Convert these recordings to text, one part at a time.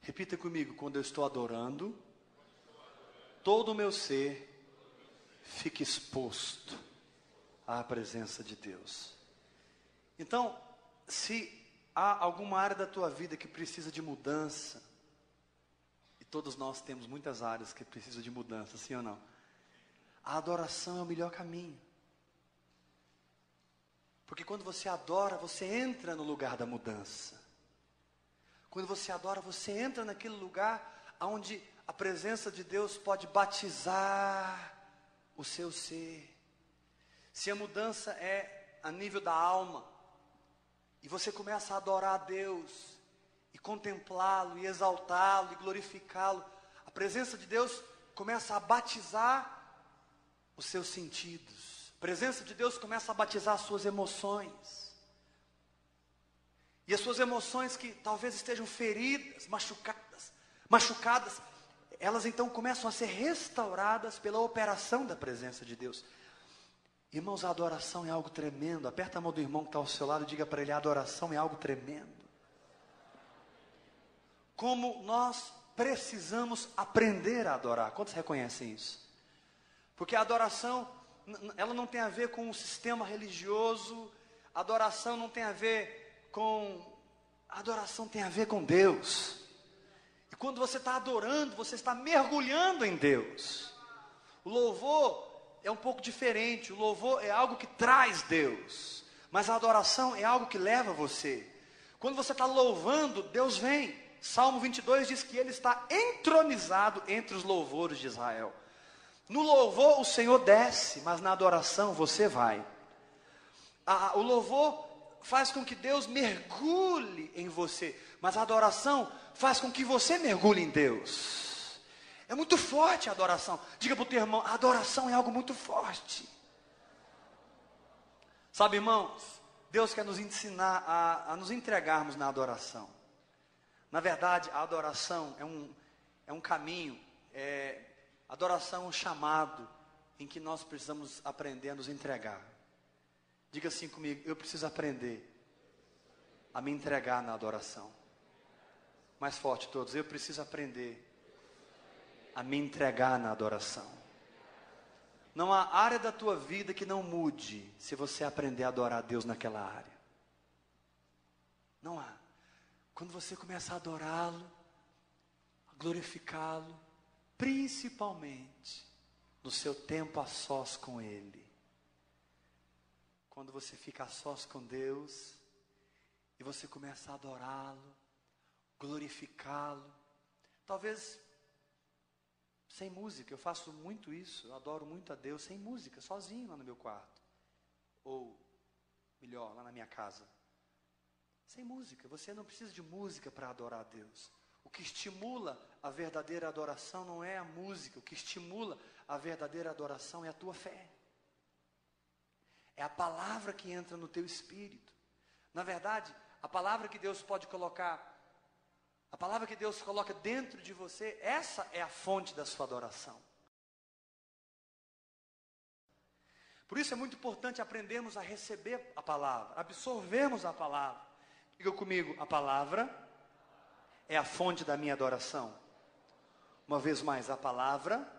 Repita comigo: quando eu estou adorando, todo o meu ser fica exposto à presença de Deus. Então, se há alguma área da tua vida que precisa de mudança, e todos nós temos muitas áreas que precisam de mudança, sim ou não? A adoração é o melhor caminho. Porque quando você adora, você entra no lugar da mudança. Quando você adora, você entra naquele lugar onde a presença de Deus pode batizar o seu ser. Se a mudança é a nível da alma, e você começa a adorar a Deus, e contemplá-lo, e exaltá-lo, e glorificá-lo, a presença de Deus começa a batizar os seus sentidos. A presença de Deus começa a batizar as suas emoções. E as suas emoções que talvez estejam feridas, machucadas, elas então começam a ser restauradas pela operação da presença de Deus. Irmãos, a adoração é algo tremendo. Aperta a mão do irmão que está ao seu lado e diga para ele: a adoração é algo tremendo. Como nós precisamos aprender a adorar. Quantos reconhecem isso? Porque a adoração, ela não tem a ver com um sistema religioso. A adoração não tem a ver a adoração tem a ver com Deus. E quando você está adorando, você está mergulhando em Deus. O louvor é um pouco diferente. O louvor é algo que traz Deus, mas a adoração é algo que leva você. Quando você está louvando, Deus vem. Salmo 22 diz que Ele está entronizado entre os louvores de Israel. No louvor o Senhor desce, mas na adoração você vai. O louvor faz com que Deus mergulhe em você, mas a adoração faz com que você mergulhe em Deus. É muito forte a adoração. Diga para o teu irmão: a adoração é algo muito forte. Sabe, irmãos, Deus quer nos ensinar a nos entregarmos na adoração. Na verdade, a adoração é um caminho, adoração é um chamado em que nós precisamos aprender a nos entregar. Diga assim comigo: eu preciso aprender a me entregar na adoração. Mais forte todos: eu preciso aprender a me entregar na adoração. Não há área da tua vida que não mude se você aprender a adorar a Deus naquela área. Não há. Quando você começa a adorá-lo, a glorificá-lo, principalmente no seu tempo a sós com Ele. Quando você fica a sós com Deus, e você começa a adorá-lo, glorificá-lo, talvez sem música. Eu faço muito isso, eu adoro muito a Deus sem música, sozinho lá no meu quarto, ou melhor, lá na minha casa, sem música. Você não precisa de música para adorar a Deus. O que estimula a verdadeira adoração não é a música. O que estimula a verdadeira adoração é a tua fé. É a palavra que entra no teu espírito. Na verdade, a palavra que Deus pode colocar, a palavra que Deus coloca dentro de você, essa é a fonte da sua adoração. Por isso é muito importante aprendermos a receber a palavra, absorvermos a palavra. Diga comigo: a palavra é a fonte da minha adoração. Uma vez mais, a palavra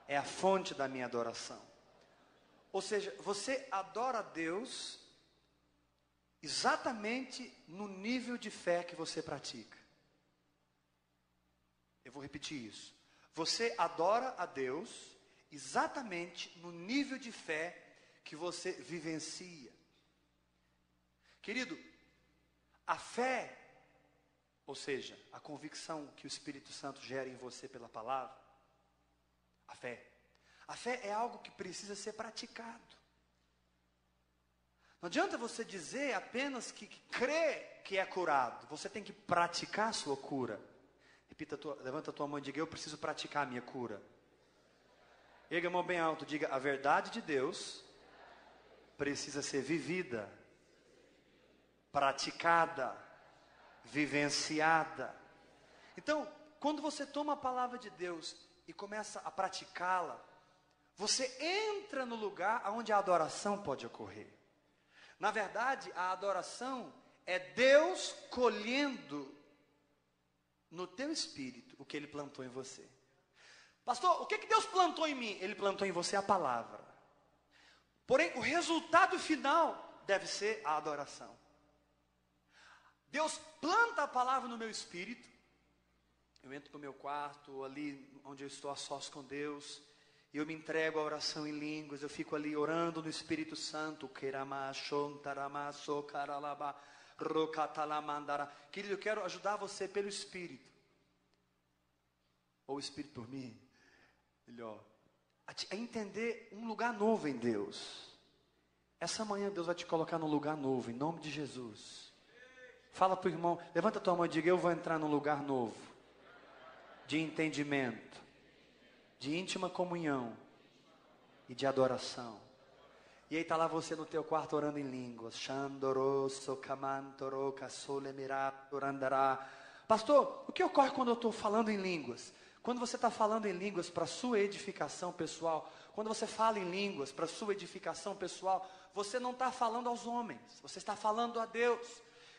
é a fonte da minha adoração. Ou seja, você adora a Deus exatamente no nível de fé que você pratica. Eu vou repetir isso. Você adora a Deus exatamente no nível de fé que você vivencia. Querido, a fé, ou seja, a convicção que o Espírito Santo gera em você pela palavra, a fé é algo que precisa ser praticado. Não adianta você dizer apenas que crê que é curado. Você tem que praticar a sua cura. Levanta a tua mão e diga: eu preciso praticar a minha cura. Erga a mão bem alto, diga: a verdade de Deus precisa ser vivida, praticada, vivenciada. Então, quando você toma a palavra de Deus e começa a praticá-la, você entra no lugar onde a adoração pode ocorrer. Na verdade, a adoração é Deus colhendo no teu espírito o que Ele plantou em você. Pastor, o que Deus plantou em mim? Ele plantou em você a palavra. Porém, o resultado final deve ser a adoração. Deus planta a palavra no meu espírito. Eu entro para o meu quarto, ali onde eu estou a sós com Deus, e eu me entrego à oração em línguas. Eu fico ali orando no Espírito Santo. Querido, eu quero ajudar você pelo Espírito. Ou o Espírito por mim. Melhor. A entender um lugar novo em Deus. Essa manhã Deus vai te colocar num lugar novo, em nome de Jesus. Fala para o irmão, levanta a tua mão e diga: eu vou entrar num lugar novo. De entendimento. De íntima comunhão. E de adoração. E aí está lá você no teu quarto orando em línguas. Pastor, o que ocorre quando eu estou falando em línguas? Quando você está falando em línguas para sua edificação pessoal, quando você fala em línguas para sua edificação pessoal, você não está falando aos homens, você está falando a Deus.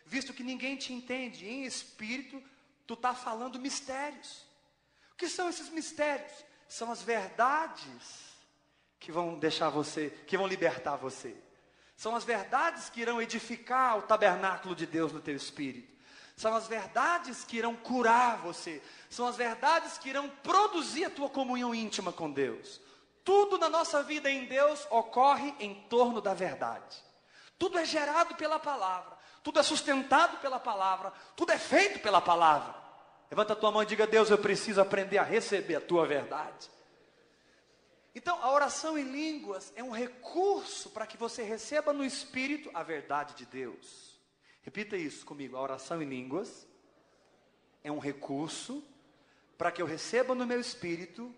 Visto que ninguém te entende, em espírito, tu está falando mistérios. O que são esses mistérios? São as verdades que vão deixar você, que vão libertar você. São as verdades que irão edificar o tabernáculo de Deus no teu espírito. São as verdades que irão curar você. São as verdades que irão produzir a tua comunhão íntima com Deus. Tudo na nossa vida em Deus ocorre em torno da verdade. Tudo é gerado pela palavra. Tudo é sustentado pela palavra. Tudo é feito pela palavra. Levanta a tua mão e diga: Deus, eu preciso aprender a receber a tua verdade. Então, a oração em línguas é um recurso para que você receba no Espírito a verdade de Deus. Repita isso comigo: a oração em línguas é um recurso para que eu receba no meu Espírito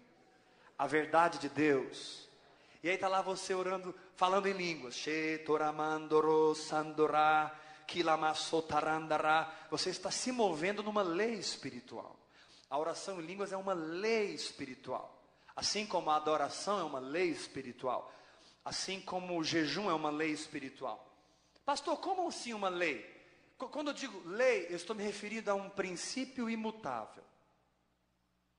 a verdade de Deus. E aí está lá você orando, falando em línguas. Você está se movendo numa lei espiritual. A oração em línguas é uma lei espiritual. Assim como a adoração é uma lei espiritual. Assim como o jejum é uma lei espiritual. Pastor, como assim uma lei? Quando eu digo lei, eu estou me referindo a um princípio imutável.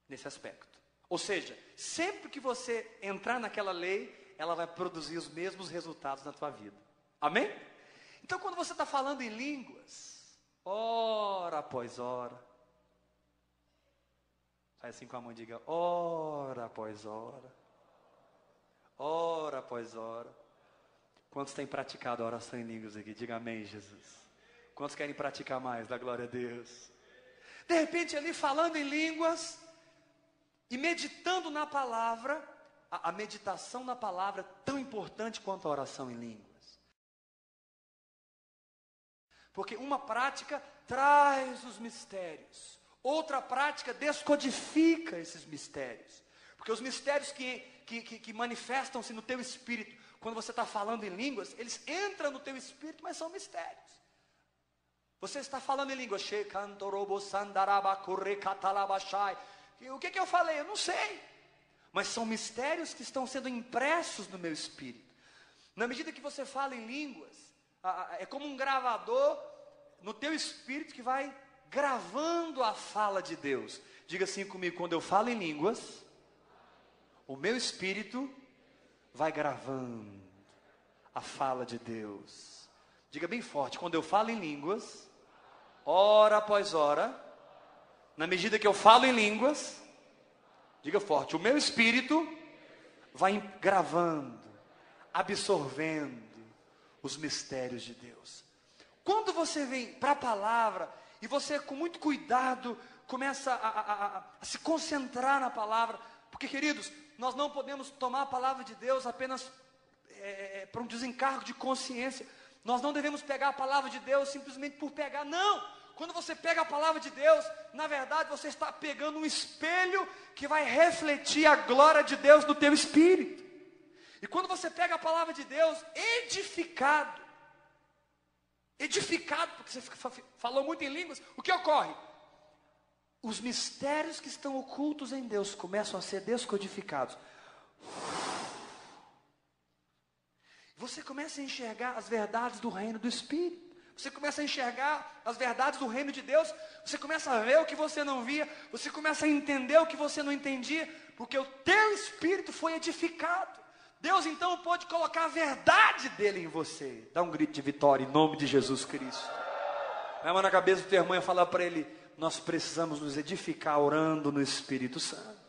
Nesse aspecto. Ou seja, sempre que você entrar naquela lei, ela vai produzir os mesmos resultados na tua vida. Amém? Então, quando você está falando em línguas, hora após hora, faz assim com a mão e diga: hora após hora, hora após hora. Quantos têm praticado a oração em línguas aqui? Diga amém, Jesus. Quantos querem praticar mais? Dá glória a Deus. De repente, ali falando em línguas e meditando na palavra, a meditação na palavra é tão importante quanto a oração em línguas. Porque uma prática traz os mistérios, outra prática descodifica esses mistérios. Porque os mistérios que manifestam-se no teu espírito, quando você está falando em línguas, eles entram no teu espírito, mas são mistérios. Você está falando em línguas. O que eu falei? Eu não sei. Mas são mistérios que estão sendo impressos no meu espírito. Na medida que você fala em línguas, é como um gravador no teu espírito que vai gravando a fala de Deus. Diga assim comigo: quando eu falo em línguas, o meu espírito vai gravando a fala de Deus. Diga bem forte: quando eu falo em línguas, hora após hora, na medida que eu falo em línguas, diga forte, o meu espírito vai gravando, absorvendo os mistérios de Deus. Quando você vem para a palavra, e você com muito cuidado começa a se concentrar na palavra, porque queridos, nós não podemos tomar a palavra de Deus apenas para um desencargo de consciência. Nós não devemos pegar a palavra de Deus simplesmente por pegar, não. Quando você pega a palavra de Deus, na verdade você está pegando um espelho que vai refletir a glória de Deus no teu espírito. E quando você pega a palavra de Deus edificado, porque você falou muito em línguas, o que ocorre? Os mistérios que estão ocultos em Deus começam a ser descodificados. Você começa a enxergar as verdades do reino do Espírito. Você começa a enxergar as verdades do reino de Deus. Você começa a ver o que você não via. Você começa a entender o que você não entendia. Porque o teu espírito foi edificado. Deus então pode colocar a verdade dele em você. Dá um grito de vitória em nome de Jesus Cristo. Vai a mão na cabeça do teu irmão e fala para ele: nós precisamos nos edificar orando no Espírito Santo.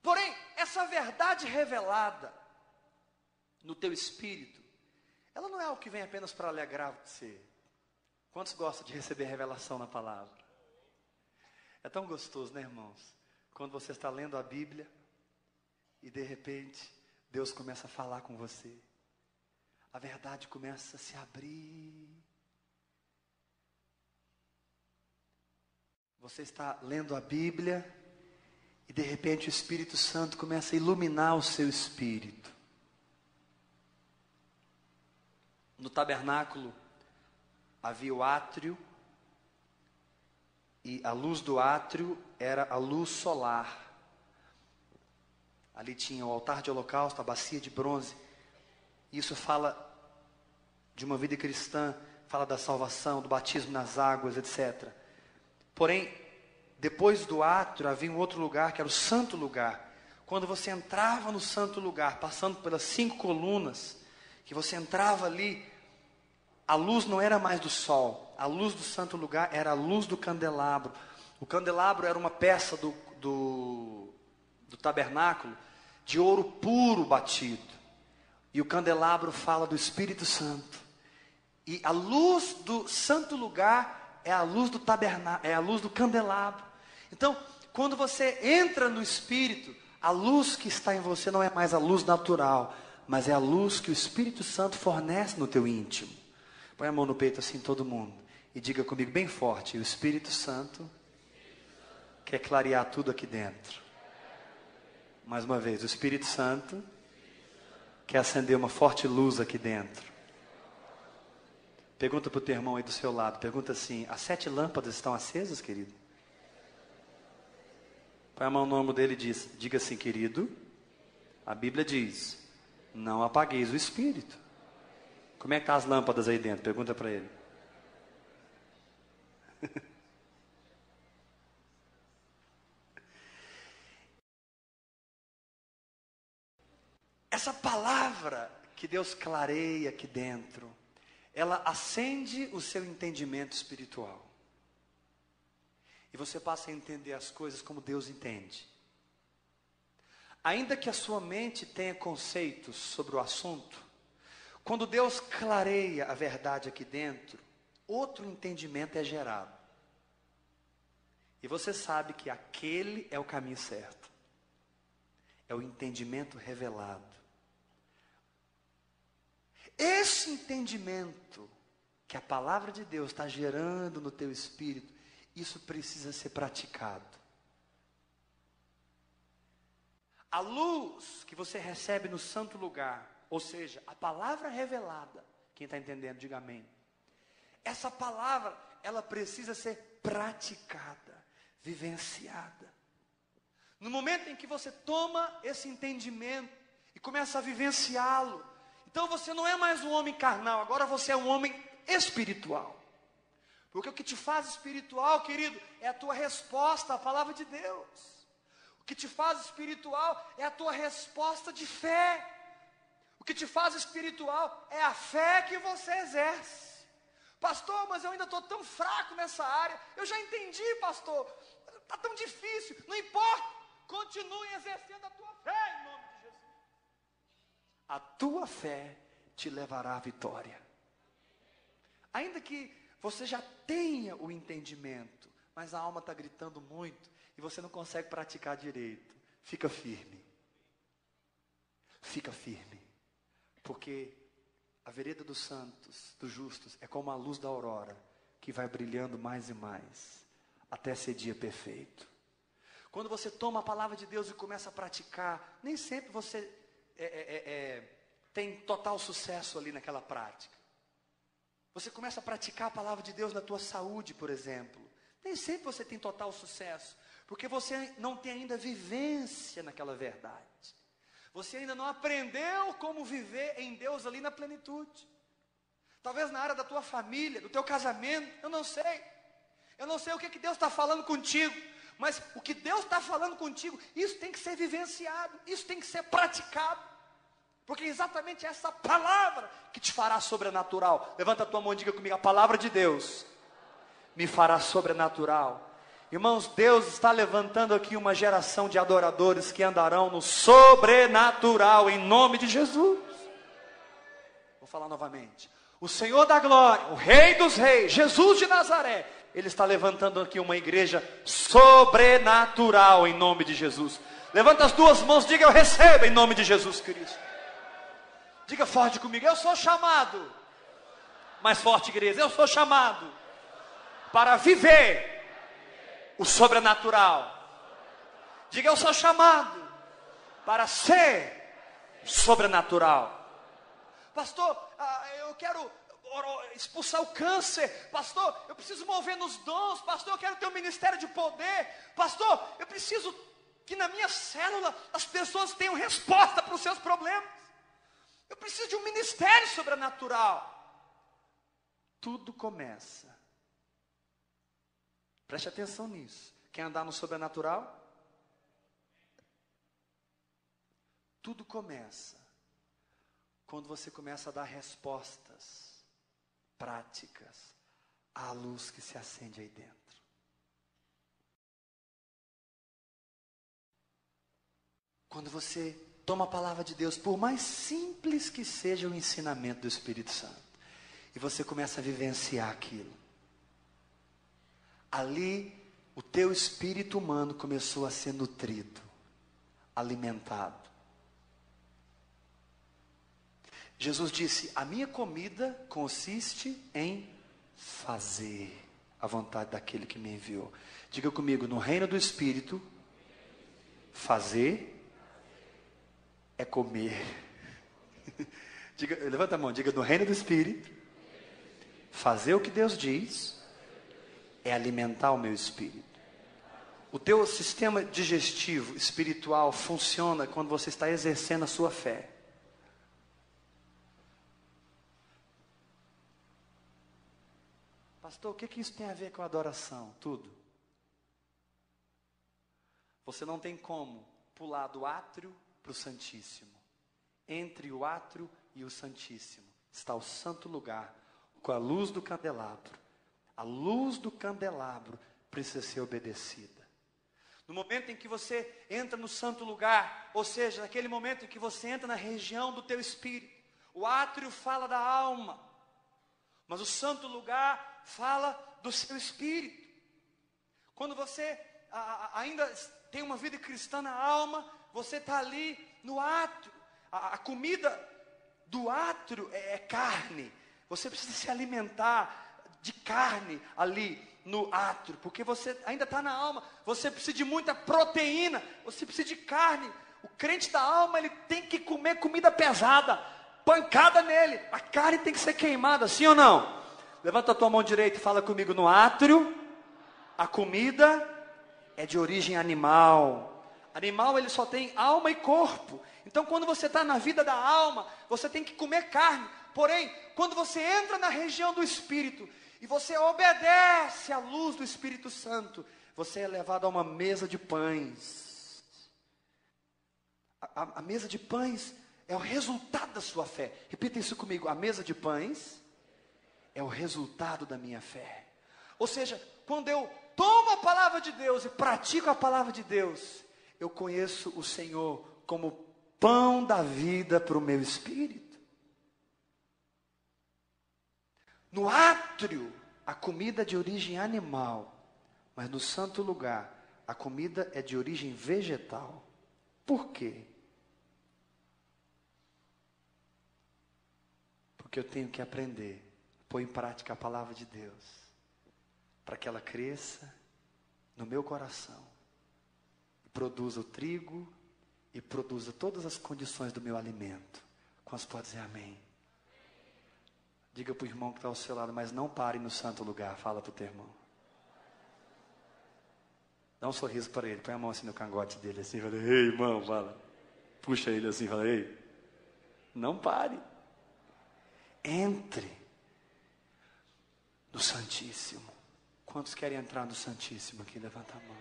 Porém, essa verdade revelada no teu espírito, ela não é algo que vem apenas para alegrar você. Quantos gostam de receber revelação na palavra? É tão gostoso, né, irmãos? Quando você está lendo a Bíblia e de repente Deus começa a falar com você. A verdade começa a se abrir. Você está lendo a Bíblia e de repente o Espírito Santo começa a iluminar o seu espírito. No tabernáculo havia o átrio, e a luz do átrio era a luz solar. Ali tinha o altar de holocausto, a bacia de bronze. Isso fala de uma vida cristã, fala da salvação, do batismo nas águas, etc. Porém, depois do átrio havia um outro lugar, que era o santo lugar. Quando você entrava no santo lugar, passando pelas 5 colunas, que você entrava ali, a luz não era mais do sol. A luz do santo lugar era a luz do candelabro. O candelabro era uma peça do tabernáculo de ouro puro batido. E o candelabro fala do Espírito Santo. E a luz do santo lugar é a luz do tabernáculo, é a luz do candelabro. Então, quando você entra no Espírito, a luz que está em você não é mais a luz natural, mas é a luz que o Espírito Santo fornece no teu íntimo. Põe a mão no peito assim, todo mundo, e diga comigo bem forte: o Espírito Santo quer clarear tudo aqui dentro. Mais uma vez, o Espírito Santo quer acender uma forte luz aqui dentro. Pergunta para o teu irmão aí do seu lado, pergunta assim: as 7 lâmpadas estão acesas, querido? Põe a mão no ombro dele e diga assim: querido, a Bíblia diz, não apagueis o Espírito. Como é que estão as lâmpadas aí dentro? Pergunta para ele. Essa palavra que Deus clareia aqui dentro, ela acende o seu entendimento espiritual. E você passa a entender as coisas como Deus entende. Ainda que a sua mente tenha conceitos sobre o assunto, quando Deus clareia a verdade aqui dentro, outro entendimento é gerado. E você sabe que aquele é o caminho certo. É o entendimento revelado. Esse entendimento que a palavra de Deus está gerando no teu espírito, isso precisa ser praticado. A luz que você recebe no santo lugar, ou seja, a palavra revelada, quem está entendendo, diga amém. Essa palavra, ela precisa ser praticada, vivenciada. No momento em que você toma esse entendimento e começa a vivenciá-lo, então você não é mais um homem carnal, agora você é um homem espiritual. Porque o que te faz espiritual, querido, é a tua resposta à palavra de Deus. O que te faz espiritual é a tua resposta de fé. O que te faz espiritual é a fé que você exerce. Pastor, mas eu ainda estou tão fraco nessa área. Eu já entendi, pastor. Está tão difícil. Não importa. Continue exercendo a tua fé em nome de Jesus. A tua fé te levará à vitória. Ainda que você já tenha o entendimento, mas a alma está gritando muito e você não consegue praticar direito. Fica firme. Fica firme. Porque a vereda dos santos, dos justos, é como a luz da aurora, que vai brilhando mais e mais, até ser dia perfeito. Quando você toma a palavra de Deus e começa a praticar, nem sempre você tem total sucesso ali naquela prática. Você começa a praticar a palavra de Deus na tua saúde, por exemplo. Nem sempre você tem total sucesso, porque você não tem ainda vivência naquela verdade. Você ainda não aprendeu como viver em Deus ali na plenitude. Talvez na área da tua família, do teu casamento, eu não sei. Eu não sei o que Deus está falando contigo. Mas o que Deus está falando contigo, isso tem que ser vivenciado. Isso tem que ser praticado. Porque é exatamente essa palavra que te fará sobrenatural. Levanta a tua mão e diga comigo: a palavra de Deus me fará sobrenatural. Irmãos, Deus está levantando aqui uma geração de adoradores que andarão no sobrenatural, em nome de Jesus. Vou falar novamente. O Senhor da glória, o Rei dos reis, Jesus de Nazaré, Ele está levantando aqui uma igreja sobrenatural, em nome de Jesus. Levanta as duas mãos, diga: eu recebo em nome de Jesus Cristo. Diga forte comigo: eu sou chamado. Mais forte, igreja: eu sou chamado para viver o sobrenatural. Diga: eu sou chamado para ser sobrenatural. Pastor, eu quero expulsar o câncer. Pastor, eu preciso mover nos dons. Pastor, eu quero ter um ministério de poder. Pastor, eu preciso que na minha célula as pessoas tenham resposta para os seus problemas. Eu preciso de um ministério sobrenatural. Tudo começa. Preste atenção nisso. Quer andar no sobrenatural? Tudo começa quando você começa a dar respostas práticas à luz que se acende aí dentro. Quando você toma a palavra de Deus, por mais simples que seja o ensinamento do Espírito Santo, e você começa a vivenciar aquilo, ali o teu espírito humano começou a ser nutrido, alimentado. Jesus disse: a minha comida consiste em fazer a vontade daquele que me enviou. Diga comigo: no reino do Espírito, fazer é comer. Diga, levanta a mão, diga: no reino do Espírito, fazer o que Deus diz é alimentar o meu espírito. O teu sistema digestivo espiritual funciona quando você está exercendo a sua fé. Pastor, o que isso tem a ver com a adoração? Tudo. Você não tem como pular do átrio para o Santíssimo. Entre o átrio e o Santíssimo está o santo lugar, com a luz do candelabro. A luz do candelabro precisa ser obedecida. No momento em que você entra no santo lugar, ou seja, naquele momento em que você entra na região do teu espírito, o átrio fala da alma, mas o santo lugar fala do seu espírito. Quando você ainda tem uma vida cristã na alma, você está ali no átrio. A comida do átrio é carne. Você precisa se alimentar de carne ali no átrio, porque você ainda está na alma. Você precisa de muita proteína, você precisa de carne. O crente da alma, ele tem que comer comida pesada, pancada nele. A carne tem que ser queimada, sim ou não? Levanta a tua mão direita e fala comigo: no átrio, a comida é de origem animal. Animal, ele só tem alma e corpo. Então, quando você está na vida da alma, você tem que comer carne. Porém, quando você entra na região do Espírito, e você obedece à luz do Espírito Santo, você é levado a uma mesa de pães. A mesa de pães é o resultado da sua fé. Repita isso comigo: a mesa de pães é o resultado da minha fé. Ou seja, quando eu tomo a palavra de Deus e pratico a palavra de Deus, eu conheço o Senhor como pão da vida para o meu espírito. No átrio, a comida é de origem animal, mas no santo lugar, a comida é de origem vegetal. Por quê? Porque eu tenho que aprender, pôr em prática a palavra de Deus, para que ela cresça no meu coração, produza o trigo e produza todas as condições do meu alimento. Quantos podem dizer amém? Diga para o irmão que está ao seu lado: mas não pare no santo lugar. Fala para o teu irmão. Dá um sorriso para ele, põe a mão assim no cangote dele, assim, fala: ei irmão, fala. puxa ele assim e fala: ei, não pare. Entre no Santíssimo. Quantos querem entrar no Santíssimo aqui? Levanta a mão.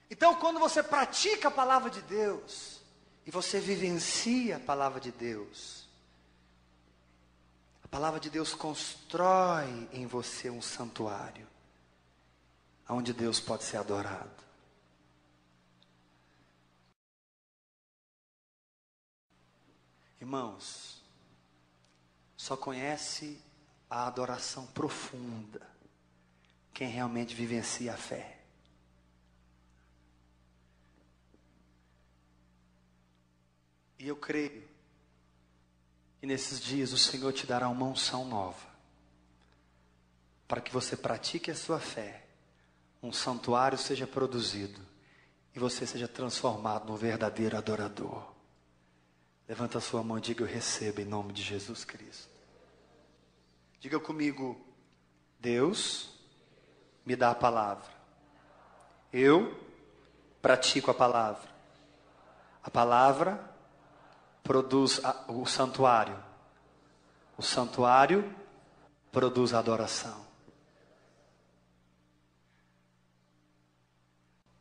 Então, quando você pratica a palavra de Deus, e você vivencia a palavra de Deus, a palavra de Deus constrói em você um santuário, onde Deus pode ser adorado. Irmãos, só conhece a adoração profunda quem realmente vivencia a fé. E eu creio que nesses dias o Senhor te dará uma unção nova, para que você pratique a sua fé, um santuário seja produzido, e você seja transformado num verdadeiro adorador. Levanta a sua mão e diga: eu recebo em nome de Jesus Cristo. Diga comigo: Deus me dá a palavra, eu pratico a palavra produz o santuário produz a adoração.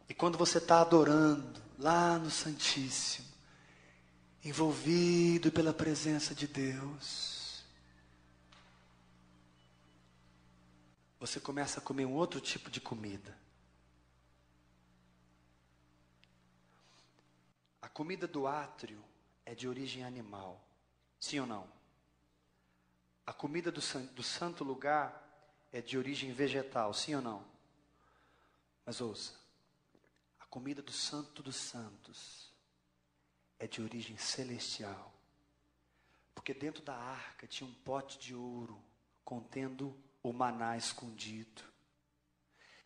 E quando você está adorando lá no Santíssimo, envolvido pela presença de Deus, você começa a comer um outro tipo de comida. A comida do átrio é de origem animal, sim ou não? A comida do santo lugar é de origem vegetal, sim ou não? Mas ouça, a comida do Santo dos Santos é de origem celestial, porque dentro da arca tinha um pote de ouro contendo o maná escondido.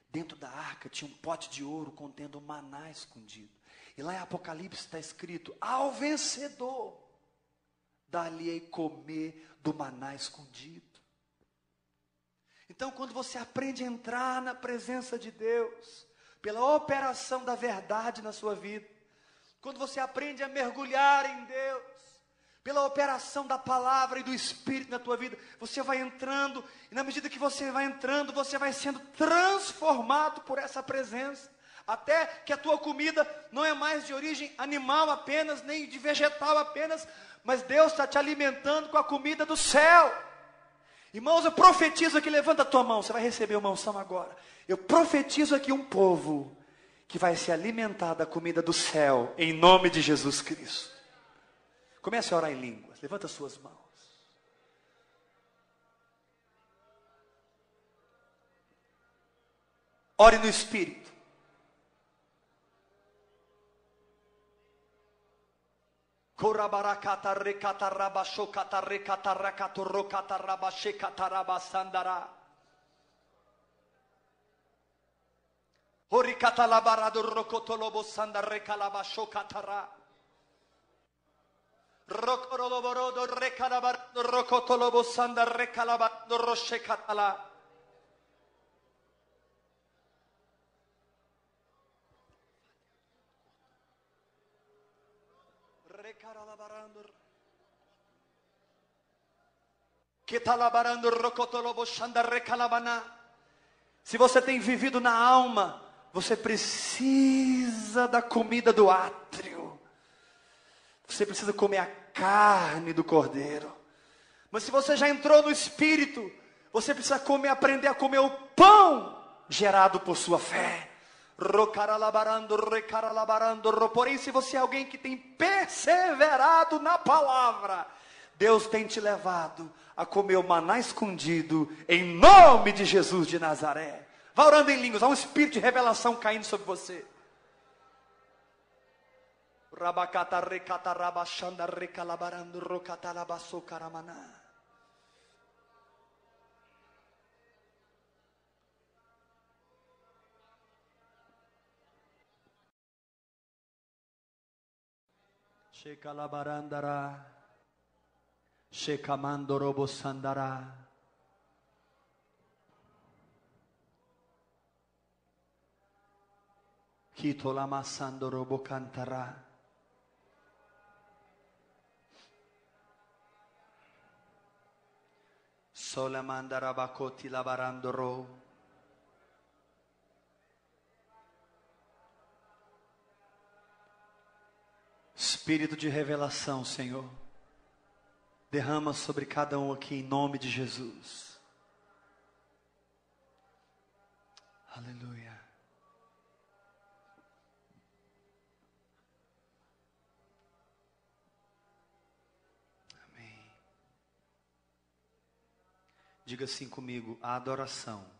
Dentro da arca tinha um pote de ouro contendo o maná escondido. E lá em Apocalipse está escrito: ao vencedor dar-lhe-ei comer do maná escondido. Então, quando você aprende a entrar na presença de Deus, pela operação da verdade na sua vida, quando você aprende a mergulhar em Deus, pela operação da palavra e do Espírito na tua vida, você vai entrando, e na medida que você vai entrando, você vai sendo transformado por essa presença, até que a tua comida não é mais de origem animal apenas, nem de vegetal apenas, mas Deus está te alimentando com a comida do céu. Irmãos, eu profetizo aqui, levanta a tua mão, você vai receber uma unção agora. Eu profetizo aqui um povo que vai se alimentar da comida do céu, em nome de Jesus Cristo. Comece a orar em línguas, levanta as suas mãos. Ore no Espírito. Korabarakata rekata rabashokata rekata rakato rokata rabashekata rabasandara. Horikata labarado rokoto lobo sandare kalabashokatara. Rokoroloborodo rekalabarado rokoto lobo sandare kalabado roshekatala. Se você tem vivido na alma, você precisa da comida do átrio. Você precisa comer a carne do cordeiro. Mas se você já entrou no Espírito, você precisa aprender a comer o pão gerado por sua fé. Porém, se você é alguém que tem perseverado na palavra, Deus tem te levado a comer o maná escondido, em nome de Jesus de Nazaré. Vá orando em línguas, há um espírito de revelação caindo sobre você. Shekalabarandara, Shekamandorobo Sandara. Kito lama sandorobo cantará. Solamandarabacoti labarandoro. Espírito de revelação, Senhor, derrama sobre cada um aqui em nome de Jesus. Aleluia. Amém. Diga assim comigo: a adoração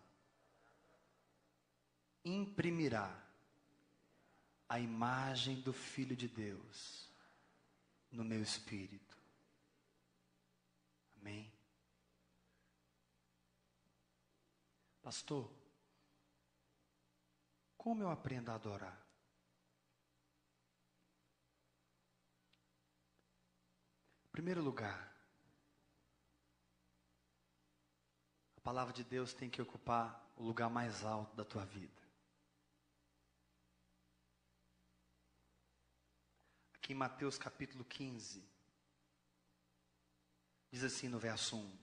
imprimirá a imagem do Filho de Deus no meu espírito. Amém. Pastor, como eu aprendo a adorar? Em primeiro lugar, a palavra de Deus tem que ocupar o lugar mais alto da tua vida. Aqui em Mateus capítulo 15, diz assim no verso 1: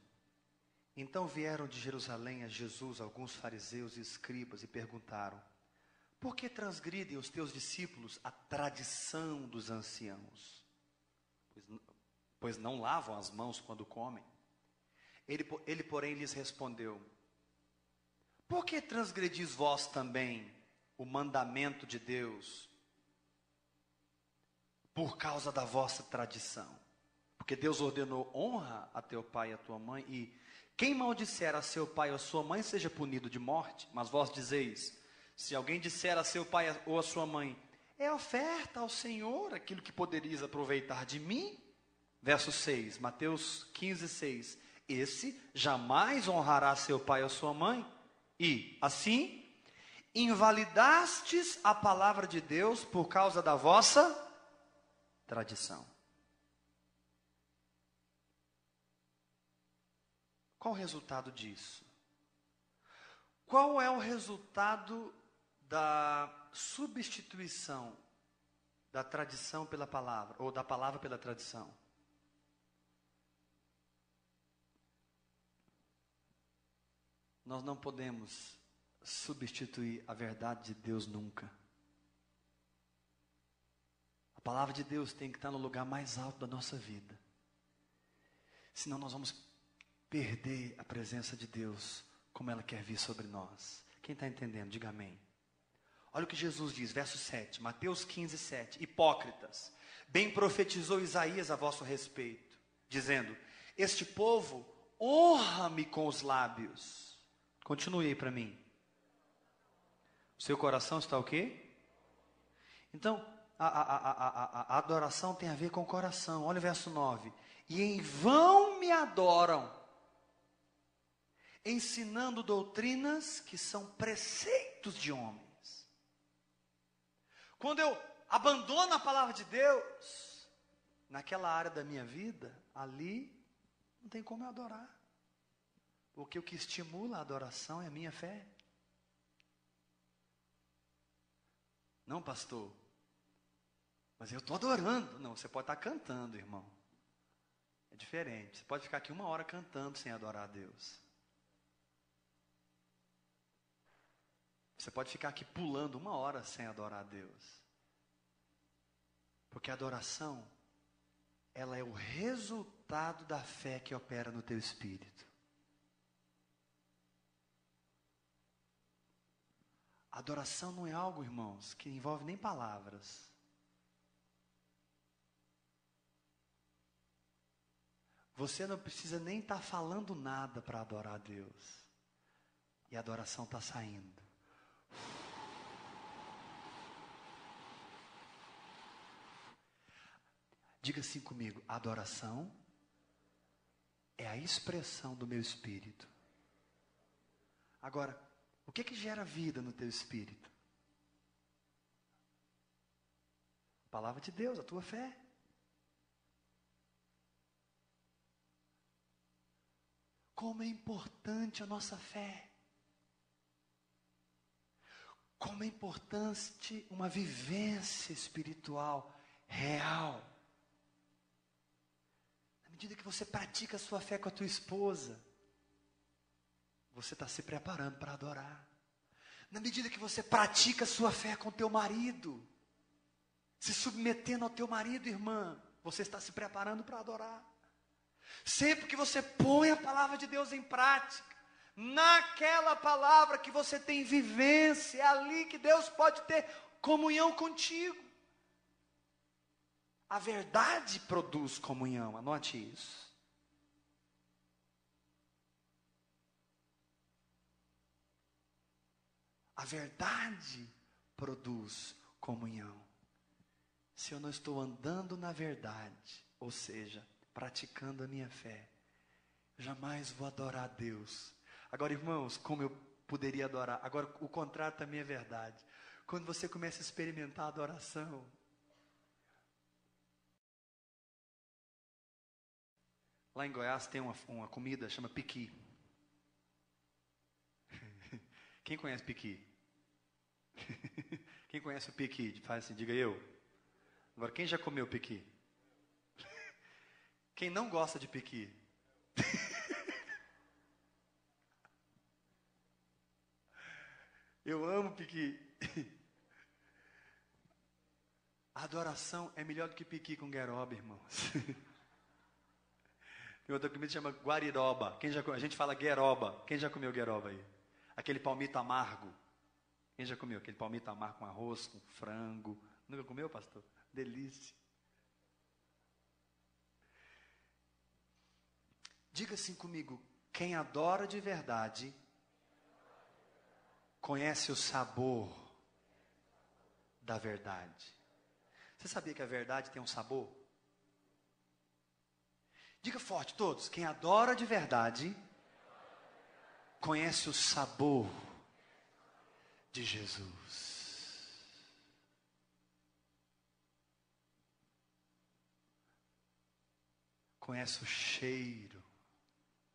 Então vieram de Jerusalém a Jesus alguns fariseus e escribas e perguntaram: Por que transgridem os teus discípulos a tradição dos anciãos? Pois não lavam as mãos quando comem. Ele, porém, lhes respondeu: Por que transgredis vós também o mandamento de Deus por causa da vossa tradição? Porque Deus ordenou: honra a teu pai e a tua mãe, e quem maldisser a seu pai ou a sua mãe seja punido de morte. Mas vós dizeis: se alguém disser a seu pai ou a sua mãe, é oferta ao Senhor aquilo que poderias aproveitar de mim. Verso 6, Mateus 15, 6. Esse jamais honrará seu pai ou sua mãe. E, assim, invalidastes a palavra de Deus por causa da vossa tradição. Qual o resultado disso? Qual é o resultado da substituição da tradição pela palavra, ou da palavra pela tradição? Nós não podemos substituir a verdade de Deus nunca. A palavra de Deus tem que estar no lugar mais alto da nossa vida. Senão nós vamos perder a presença de Deus como ela quer vir sobre nós. Quem está entendendo? Diga amém. Olha o que Jesus diz, verso 7, Mateus 15, 7. Hipócritas, bem profetizou Isaías a vosso respeito, dizendo: Este povo honra-me com os lábios. Continue aí para mim. O seu coração está o quê? Então, a adoração tem a ver com o coração. Olha o verso 9. E em vão me adoram, ensinando doutrinas que são preceitos de homens. Quando eu abandono a palavra de Deus, naquela área da minha vida, ali não tem como eu adorar. Porque o que estimula a adoração é a minha fé. Não, pastor, mas eu estou adorando. Não, você pode estar cantando, irmão. É diferente. Você pode ficar aqui 1 hora cantando sem adorar a Deus. Você pode ficar aqui pulando 1 hora sem adorar a Deus. Porque a adoração, ela é o resultado da fé que opera no teu espírito. Adoração não é algo, irmãos, que envolve nem palavras. Você não precisa nem estar falando nada para adorar a Deus. E a adoração está saindo. Diga assim comigo: a adoração é a expressão do meu espírito. Agora, o que gera vida no teu espírito? A palavra de Deus, a tua fé. Como é importante a nossa fé. como é importante uma vivência espiritual real. Na medida que você pratica a sua fé com a tua esposa, você está se preparando para adorar. Na medida que você pratica a sua fé com o teu marido, se submetendo ao teu marido, irmã, você está se preparando para adorar. Sempre que você põe a palavra de Deus em prática, naquela palavra que você tem vivência, é ali que Deus pode ter comunhão contigo. A verdade produz comunhão, anote isso. A verdade produz comunhão. Se eu não estou andando na verdade, ou seja, praticando a minha fé, jamais vou adorar a Deus. Agora, irmãos, como eu poderia adorar? Agora, o contrário também é verdade. Quando você começa a experimentar a adoração, lá em Goiás tem uma comida, chama piqui. Quem conhece piqui? Quem conhece o piqui? Faz assim, diga eu. Agora, quem já comeu piqui? Quem não gosta de piqui? Eu amo piqui. A adoração é melhor do que piqui com gueroba, irmãos. Tem outra comida que chama guariroba. A gente fala gueroba. Quem já comeu gueroba aí? Aquele palmito amargo. Quem já comeu aquele palmito amargo com arroz, com frango? Nunca comeu, pastor? Delícia. Diga assim comigo: quem adora de verdade conhece o sabor da verdade. Você sabia que a verdade tem um sabor? Diga forte todos: quem adora de verdade conhece o sabor de Jesus. Conhece o cheiro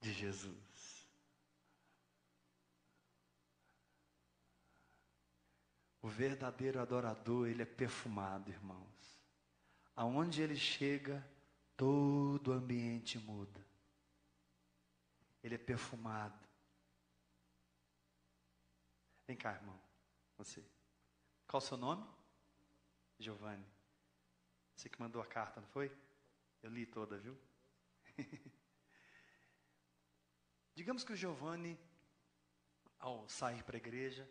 de Jesus. O verdadeiro adorador, ele é perfumado, irmãos. Aonde ele chega, todo o ambiente muda. Ele é perfumado. Vem cá, irmão. Você. Qual o seu nome? Giovanni. Você que mandou a carta, não foi? Eu li toda, viu? Digamos que o Giovanni, ao sair para a igreja,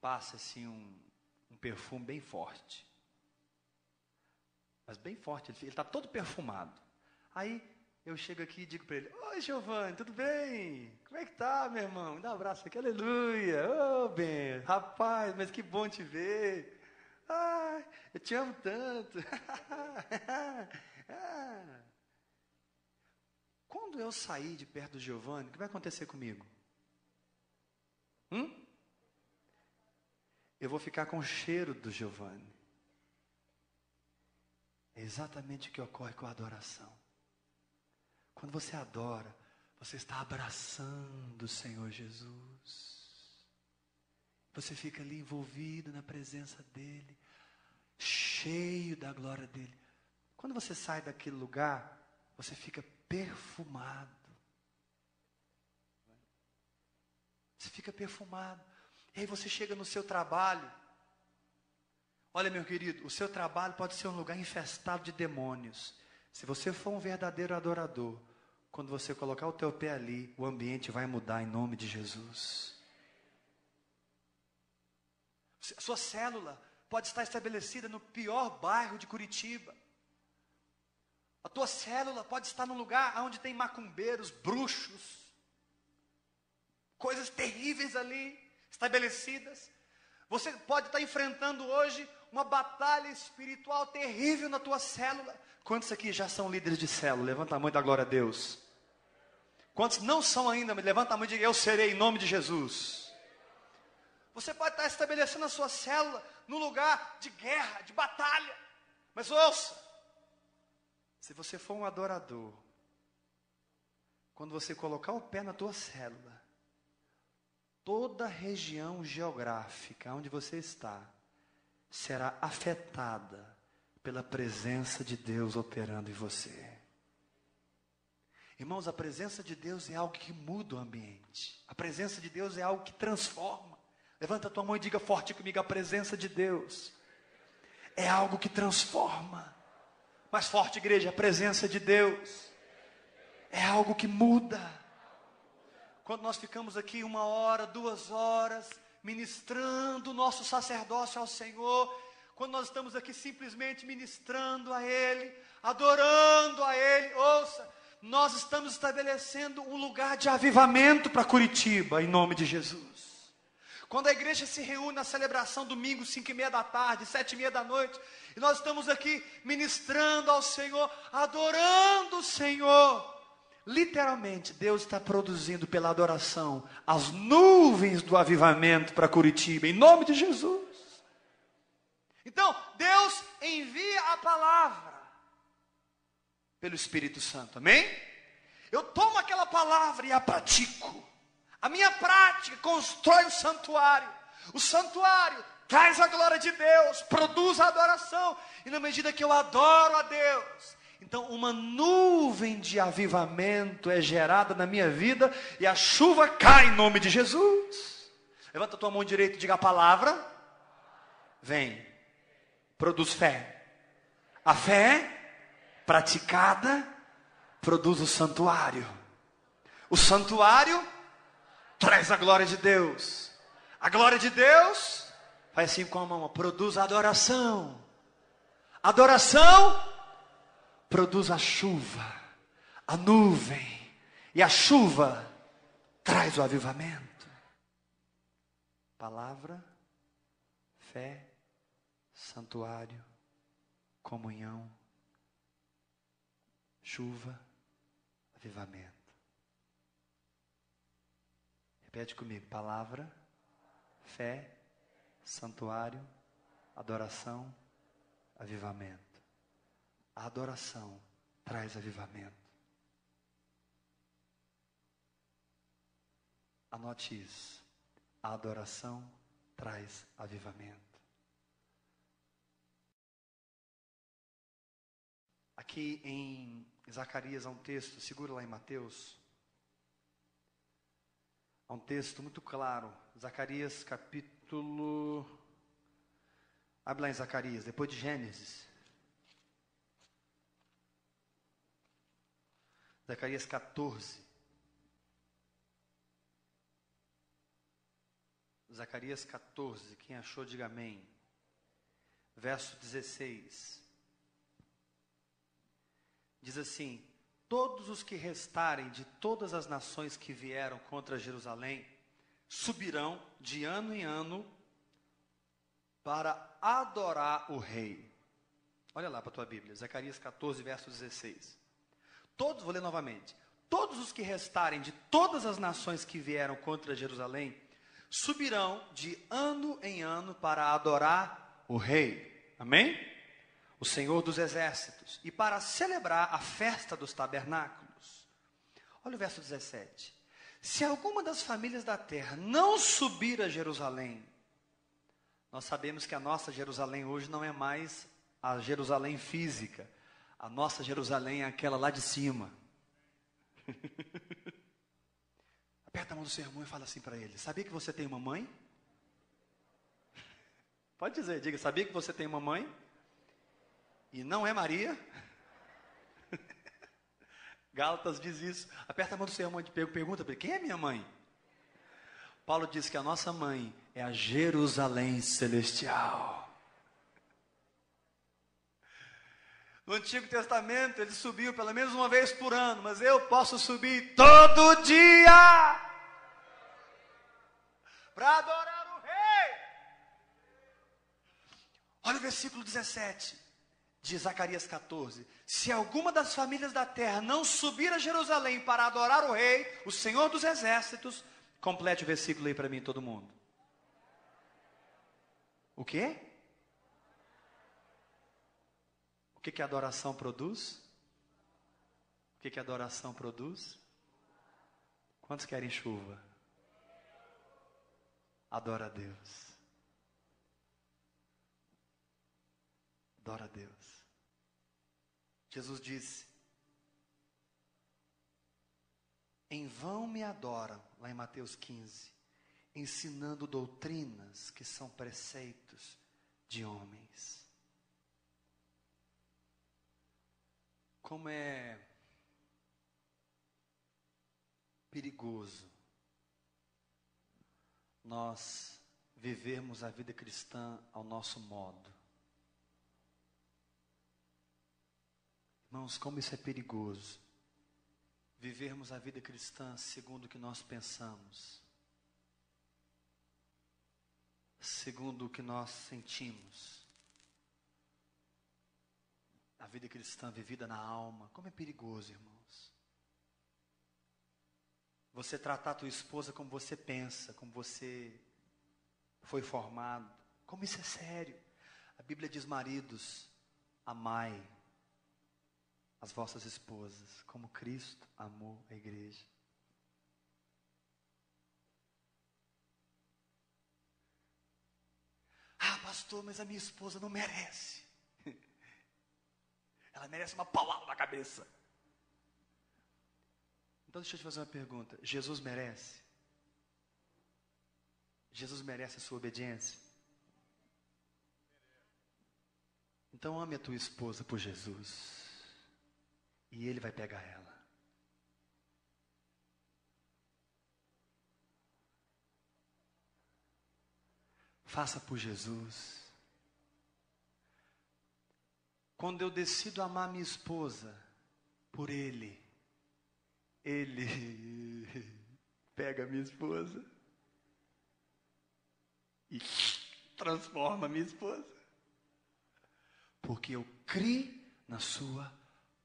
passa assim um perfume bem forte. Mas bem forte, ele está todo perfumado. Aí eu chego aqui e digo para ele: oi, Giovanni, tudo bem? Como é que tá, meu irmão? Me dá um abraço aqui, aleluia. Ô, Ben, rapaz, mas que bom te ver. Ai, eu te amo tanto. Quando eu sair de perto do Giovanni, o que vai acontecer comigo? Eu vou ficar com o cheiro do Giovanni. É exatamente o que ocorre com a adoração. Quando você adora, você está abraçando o Senhor Jesus. Você fica ali envolvido na presença dEle, cheio da glória dEle. Quando você sai daquele lugar, você fica perfumado. Você fica perfumado. E aí você chega no seu trabalho. Olha, meu querido, o seu trabalho pode ser um lugar infestado de demônios. Se você for um verdadeiro adorador, quando você colocar o teu pé ali, o ambiente vai mudar em nome de Jesus. A sua célula pode estar estabelecida no pior bairro de Curitiba. A tua célula pode estar num lugar onde tem macumbeiros, bruxos, coisas terríveis ali estabelecidas. Você pode estar enfrentando hoje uma batalha espiritual terrível na tua célula. Quantos aqui já são líderes de célula? Levanta a mão e dá glória a Deus. Quantos não são ainda? Levanta a mão e diga: eu serei em nome de Jesus. Você pode estar estabelecendo a sua célula num lugar de guerra, de batalha. Mas ouça, se você for um toda região geográfica onde você está será afetada pela presença de Deus operando em você. Irmãos, a presença de Deus é algo que muda o ambiente. A presença de Deus é algo que transforma. Levanta a tua mão e diga forte comigo: a presença de Deus é algo que transforma. Mais forte, igreja: a presença de Deus é algo que muda. Quando nós ficamos aqui 1 hora, 2 horas, ministrando o nosso sacerdócio ao Senhor, quando nós estamos aqui simplesmente ministrando a Ele, adorando a Ele, ouça, nós estamos estabelecendo um lugar de avivamento para Curitiba, em nome de Jesus. Quando a igreja se reúne na celebração domingo, 5:30 da tarde, 7:30 da noite, e nós estamos aqui ministrando ao Senhor, adorando o Senhor, literalmente Deus está produzindo pela adoração as nuvens do avivamento para Curitiba, em nome de Jesus. Então, Deus envia a palavra pelo Espírito Santo, amém? Eu tomo aquela palavra e a pratico. A minha prática constrói o santuário. O santuário traz a glória de Deus, produz a adoração. E na medida que eu adoro a Deus, então uma nuvem de avivamento é gerada na minha vida e a chuva cai em nome de Jesus. Levanta a tua mão direita e diga: a palavra vem, produz fé. A fé praticada produz o santuário. O santuário traz a glória de Deus. A glória de Deus faz assim com a mão, produz a adoração. Adoração produz a chuva, a nuvem. E a chuva traz o avivamento. Palavra, fé, santuário, comunhão, chuva, avivamento. Repete comigo: palavra, fé, santuário, adoração, avivamento. A adoração traz avivamento. Anote isso. A adoração traz avivamento. Aqui em Zacarias há um texto, segura lá em Mateus. Há um texto muito claro, Zacarias capítulo... Abre lá em Zacarias, depois de Gênesis. Zacarias 14. Zacarias 14, quem achou diga amém. Verso 16. Diz assim: todos os que restarem de todas as nações que vieram contra Jerusalém, subirão de ano em ano para adorar o rei. Olha lá para a tua Bíblia, Zacarias 14, verso 16. Todos, vou ler novamente. Todos os que restarem de todas as nações que vieram contra Jerusalém, subirão de ano em ano para adorar o rei. Amém? O Senhor dos exércitos, e para celebrar a festa dos tabernáculos. Olha o verso 17. Se alguma das famílias da terra não subir a Jerusalém, nós sabemos que a nossa Jerusalém hoje não é mais a Jerusalém física. A nossa Jerusalém é aquela lá de cima. Aperta a mão do seu irmão e fala assim para ele: sabia que você tem uma mãe? Pode dizer, diga: sabia que você tem uma mãe? E não é Maria? Gálatas diz isso. Aperta a mão do seu irmão e pergunta para ele: quem é minha mãe? Paulo diz que a nossa mãe é a Jerusalém celestial. No Antigo Testamento ele subiu pelo menos uma vez por ano, mas eu posso subir todo dia para adorar o rei. Olha o versículo 17 de Zacarias 14. Se alguma das famílias da terra não subir a Jerusalém para adorar o rei, o Senhor dos exércitos, complete o versículo aí para mim, todo mundo. O quê? O que a adoração produz? O que a adoração produz? Quantos querem chuva? Adora a Deus. Adora a Deus. Jesus disse: em vão me adoram, lá em Mateus 15, ensinando doutrinas que são preceitos de homens. Como é perigoso nós vivermos a vida cristã ao nosso modo. Irmãos, como isso é perigoso. Vivermos a vida cristã segundo o que nós pensamos, segundo o que nós sentimos. A vida cristã vivida na alma, como é perigoso, irmãos. Você tratar a tua esposa como você pensa, como você foi formado, como isso é sério. A Bíblia diz: maridos, amai as vossas esposas, como Cristo amou a igreja. Ah, pastor, mas a minha esposa não merece. Ela merece uma paulada na cabeça. Então deixa eu te fazer uma pergunta. Jesus merece? Jesus merece a sua obediência? Então ame a tua esposa por Jesus. E Ele vai pegar ela. Faça por Jesus. Quando eu decido amar minha esposa por Ele pega minha esposa e transforma minha esposa. Porque eu criei na sua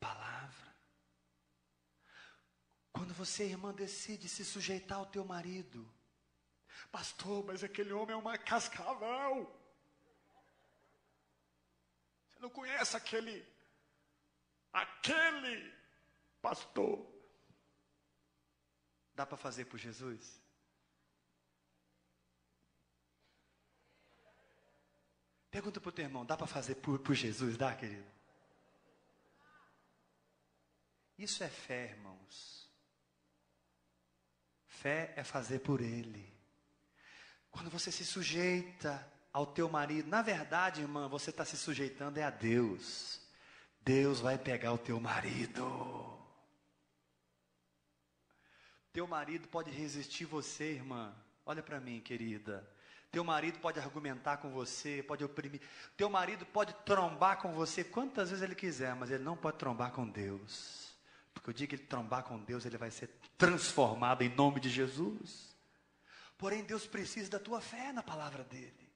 palavra. Quando você, irmã, decide se sujeitar ao teu marido, pastor, mas aquele homem é uma cascavel. Você não conhece aquele pastor. Dá para fazer por Jesus? Pergunta para o teu irmão, dá para fazer por Jesus? Dá, querido? Isso é fé, irmãos. Fé é fazer por Ele. Quando você se sujeita ao teu marido, na verdade, irmã, você está se sujeitando a Deus. Deus vai pegar o teu marido. Teu marido pode resistir você, irmã. Olha para mim, querida. Teu marido pode argumentar com você, pode oprimir. Teu marido pode trombar com você quantas vezes ele quiser, mas ele não pode trombar com Deus. Porque o dia que ele trombar com Deus, ele vai ser transformado em nome de Jesus. Porém, Deus precisa da tua fé na palavra dele.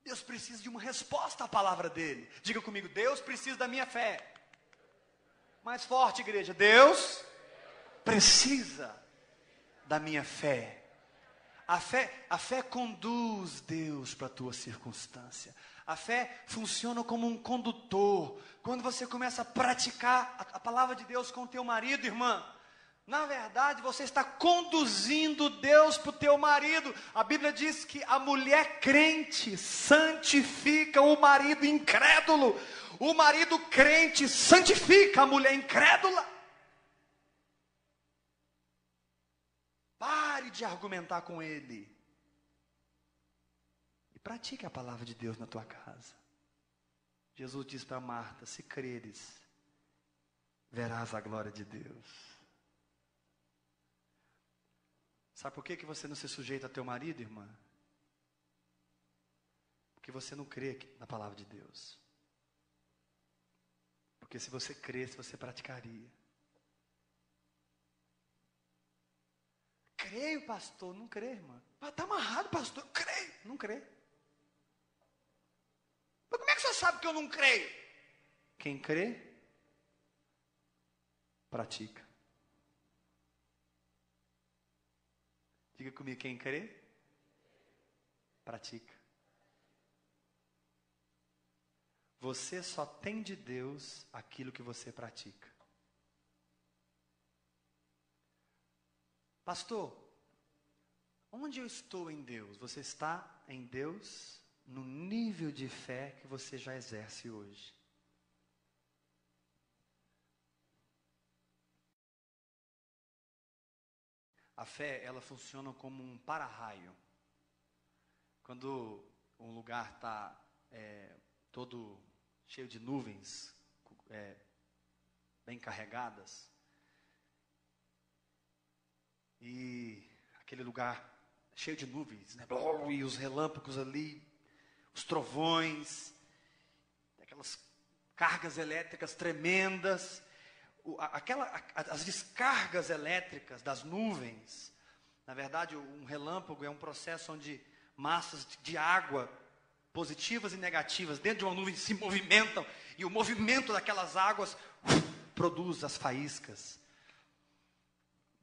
Deus precisa de uma resposta à palavra dele. Diga comigo, Deus precisa da minha fé. Mais forte, igreja. Deus precisa da minha fé. A fé conduz Deus para a tua circunstância. A fé funciona como um condutor. Quando você começa a praticar a palavra de Deus com o teu marido, irmã, na verdade você está conduzindo Deus para o teu marido. A Bíblia diz que a mulher crente santifica o marido incrédulo. O marido crente santifica a mulher incrédula. Pare de argumentar com ele. E pratique a palavra de Deus na tua casa. Jesus diz para Marta: se creres, verás a glória de Deus. Sabe por que você não se sujeita a teu marido, irmã? Porque você não crê na palavra de Deus. Porque se você cresce, você praticaria. Creio, pastor. Não crê, irmã. Está amarrado, pastor. Eu creio. Não crê. Mas como é que você sabe que eu não creio? Quem crê, pratica. Diga comigo, quem crê, pratica. Você só tem de Deus aquilo que você pratica. Pastor, Onde eu estou em Deus? Você está em Deus no nível de fé que você já exerce hoje. A fé, ela funciona como um para-raio. Quando um lugar está todo cheio de nuvens, bem carregadas, e aquele lugar cheio de nuvens, né? E os relâmpagos ali, os trovões, aquelas cargas elétricas tremendas, as descargas elétricas das nuvens. Na verdade, um relâmpago é um processo onde massas de água, positivas e negativas, dentro de uma nuvem se movimentam, e o movimento daquelas águas produz as faíscas.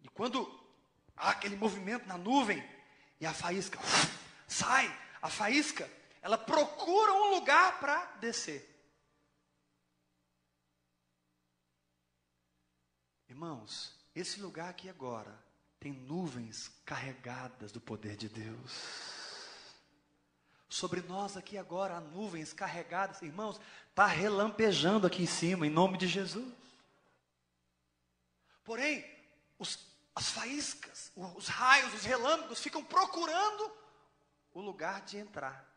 E quando há aquele movimento na nuvem, e a faísca sai, a faísca, ela procura um lugar para descer. Irmãos, esse lugar aqui agora tem nuvens carregadas do poder de Deus. Sobre nós aqui agora há nuvens carregadas, irmãos, está relampejando aqui em cima, em nome de Jesus. Porém, as faíscas, os raios, os relâmpagos ficam procurando o lugar de entrar.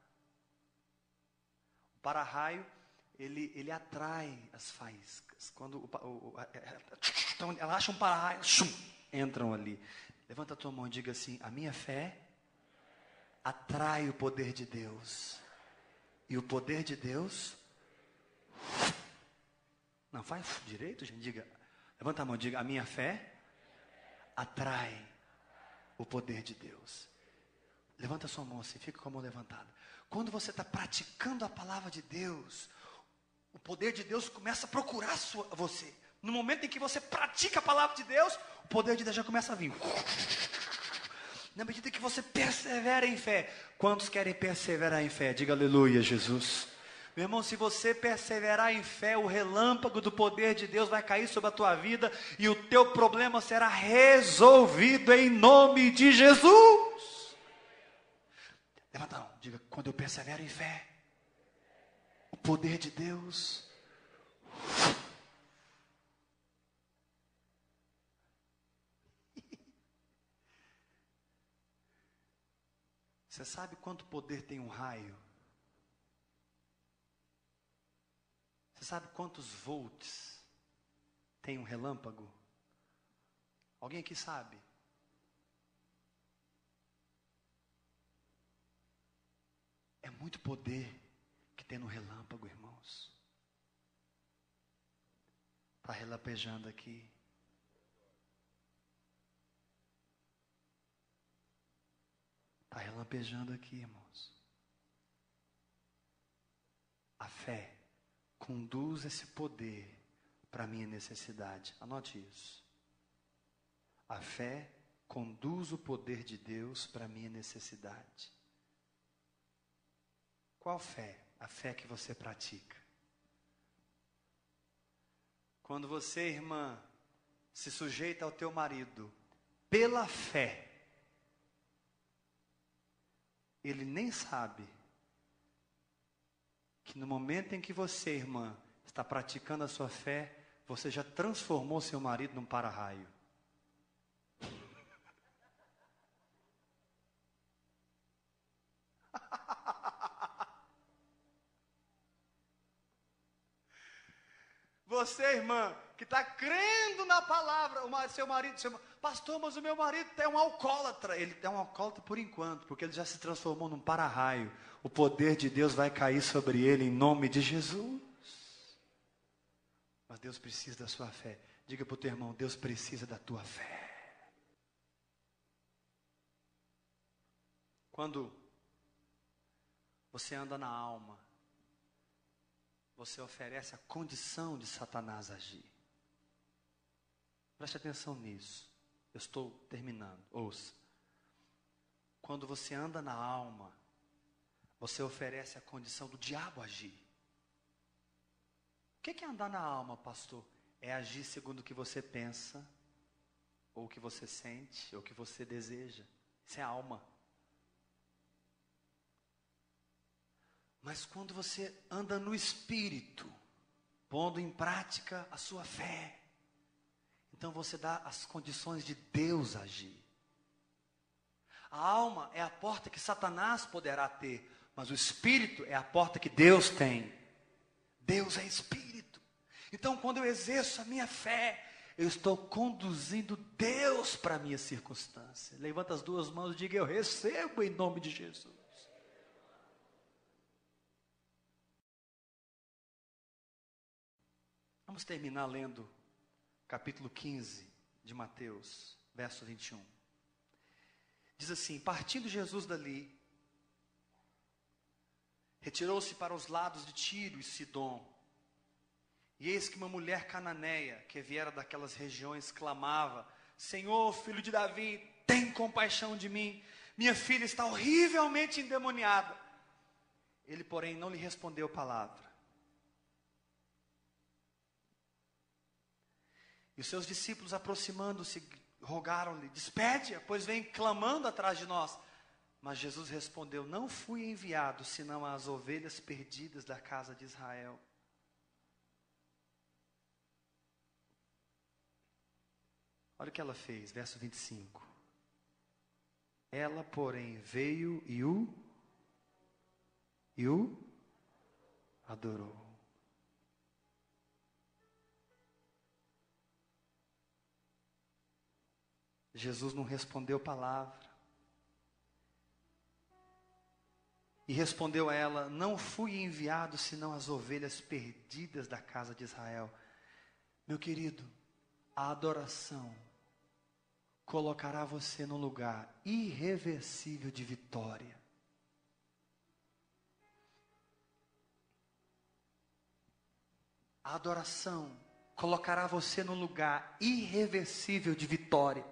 O para-raio, ele atrai as faíscas. Quando então, ela acha um para-raio, entram ali. Levanta a tua mão e diga assim: a minha fé atrai o poder de Deus. E o poder de Deus... Não, faz direito, gente. Diga, levanta a mão e diga: a minha fé atrai o poder de Deus. Levanta a sua mão assim, fica com a mão levantada. Quando você está praticando a palavra de Deus, o poder de Deus começa a procurar você. No momento em que você pratica a palavra de Deus, o poder de Deus já começa a vir. Na medida que você persevera em fé. Quantos querem perseverar em fé? Diga aleluia, Jesus. Meu irmão, se você perseverar em fé, o relâmpago do poder de Deus vai cair sobre a tua vida e o teu problema será resolvido em nome de Jesus. Levanta a mão, diga: quando eu persevero em fé, o poder de Deus... Você sabe quanto poder tem um raio? Você sabe quantos volts tem um relâmpago? Alguém aqui sabe? É muito poder que tem no relâmpago, irmãos. Está relampejando aqui. Está relampejando aqui, irmãos. A fé conduz esse poder para a minha necessidade. Anote isso. A fé conduz o poder de Deus para a minha necessidade. Qual fé? A fé que você pratica. Quando você, irmã, se sujeita ao teu marido pela fé, ele nem sabe que no momento em que você, irmã, está praticando a sua fé, você já transformou seu marido num para-raio. Você, irmã, que está crendo na palavra, seu marido, pastor, mas o meu marido é um alcoólatra. Ele é um alcoólatra por enquanto, porque ele já se transformou num para-raio. O poder de Deus vai cair sobre ele em nome de Jesus. Mas Deus precisa da sua fé. Diga para o teu irmão: Deus precisa da tua fé. Quando você anda na alma, você oferece a condição de Satanás agir. Preste atenção nisso. Eu estou terminando. Ouça. Quando você anda na alma, você oferece a condição do diabo agir. O que é andar na alma, pastor? É agir segundo o que você pensa, ou o que você sente, ou o que você deseja. Isso é alma. Mas quando você anda no Espírito, pondo em prática a sua fé, então você dá as condições de Deus agir. A alma é a porta que Satanás poderá ter, mas o Espírito é a porta que Deus tem. Deus é Espírito. Então quando eu exerço a minha fé, eu estou conduzindo Deus para a minha circunstância. Levanta as duas mãos e diga: eu recebo em nome de Jesus. Vamos terminar lendo capítulo 15 de Mateus, verso 21. Diz assim: partindo Jesus dali, retirou-se para os lados de Tiro e Sidom. E eis que uma mulher cananeia, que viera daquelas regiões, clamava: Senhor, filho de Davi, tem compaixão de mim. Minha filha está horrivelmente endemoniada. Ele, porém, não lhe respondeu palavra. E os seus discípulos, aproximando-se, rogaram-lhe: despede-a, pois vem clamando atrás de nós. Mas Jesus respondeu: não fui enviado, senão às ovelhas perdidas da casa de Israel. Olha o que ela fez, verso 25. Ela, porém, veio e o adorou. Jesus não respondeu palavra. E respondeu a ela: não fui enviado senão as ovelhas perdidas da casa de Israel. Meu querido, a adoração colocará você num lugar irreversível de vitória. A adoração colocará você num lugar irreversível de vitória.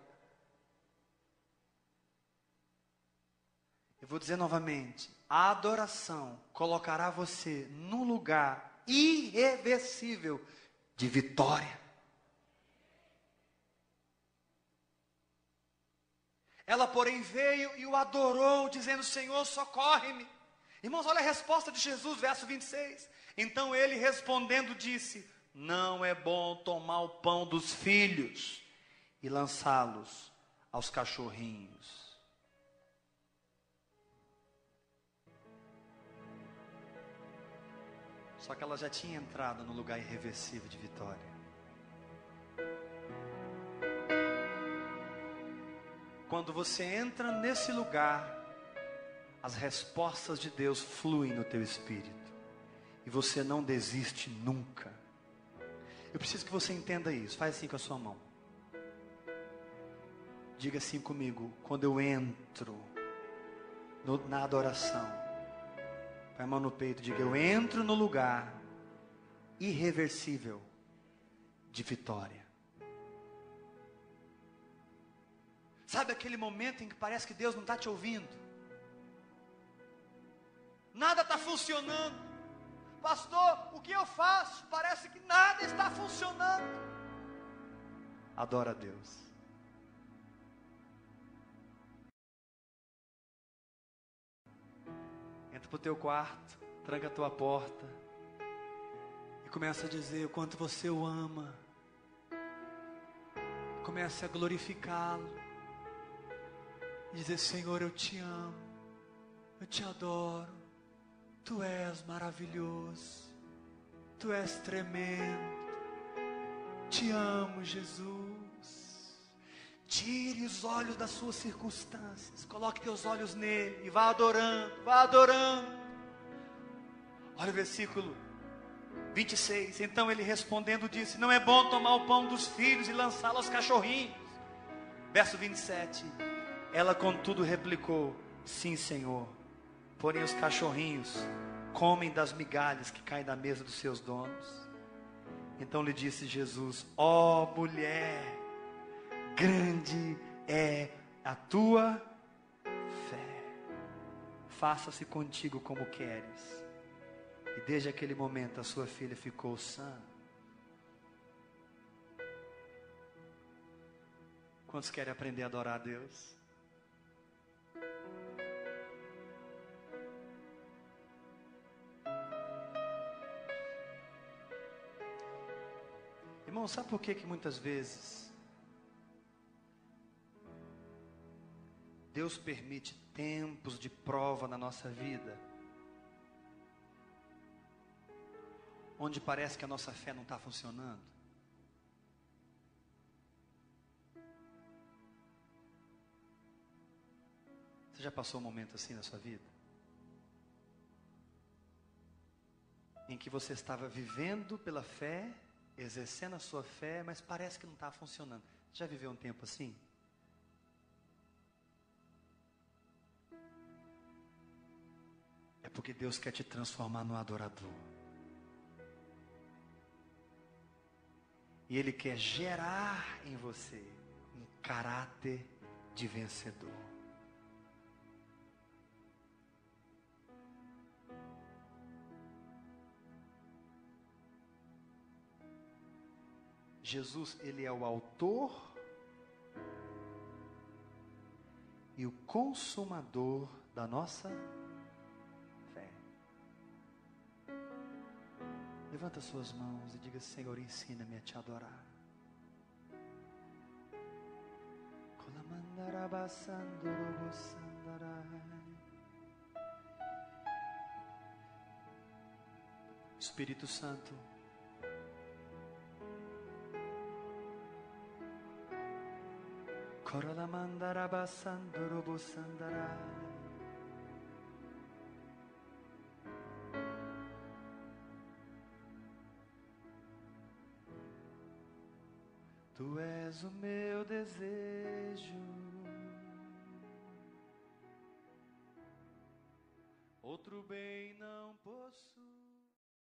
Eu vou dizer novamente: a adoração colocará você num lugar irreversível de vitória. Ela, porém, veio e o adorou, dizendo: Senhor, socorre-me. Irmãos, olha a resposta de Jesus, verso 26. Então ele, respondendo, disse: não é bom tomar o pão dos filhos e lançá-los aos cachorrinhos. Só que ela já tinha entrado no lugar irreversível de vitória. Quando você entra nesse lugar, as respostas de Deus fluem no teu espírito. E você não desiste nunca. Eu preciso que você entenda isso. Faz assim com a sua mão. Diga assim comigo: quando eu entro na adoração, põe a mão no peito, diga: eu entro no lugar irreversível de vitória. Sabe aquele momento em que parece que Deus não está te ouvindo? Nada está funcionando. Pastor, o que eu faço? Parece que nada está funcionando. Adora a Deus. Entra para o teu quarto, tranca a tua porta e começa a dizer o quanto você o ama. Comece a glorificá-lo. E dizer: Senhor, eu te amo, eu te adoro, Tu és maravilhoso, Tu és tremendo, te amo, Jesus. Tire os olhos das suas circunstâncias, coloque teus olhos nele e vá adorando, vá adorando. Olha o versículo 26. Então ele respondendo disse: não é bom tomar o pão dos filhos e lançá-lo aos cachorrinhos. Verso 27. Ela contudo replicou: sim, Senhor, porém os cachorrinhos comem das migalhas que caem da mesa dos seus donos. Então lhe disse Jesus: ó mulher, grande é a tua fé, faça-se contigo como queres. E desde aquele momento a sua filha ficou sã. Quantos querem aprender a adorar a Deus? Irmão, sabe por que muitas vezes Deus permite tempos de prova na nossa vida, onde parece que a nossa fé não está funcionando? Você já passou um momento assim na sua vida? Em que você estava vivendo pela fé, exercendo a sua fé, mas parece que não está funcionando. Você já viveu um tempo assim? É porque Deus quer te transformar no adorador. E Ele quer gerar em você um caráter de vencedor. Jesus, Ele é o autor e o consumador da nossa fé. Levanta suas mãos e diga: Senhor, ensina-me a te adorar. Espírito Santo, Tu és o meu desejo, outro bem não possuo.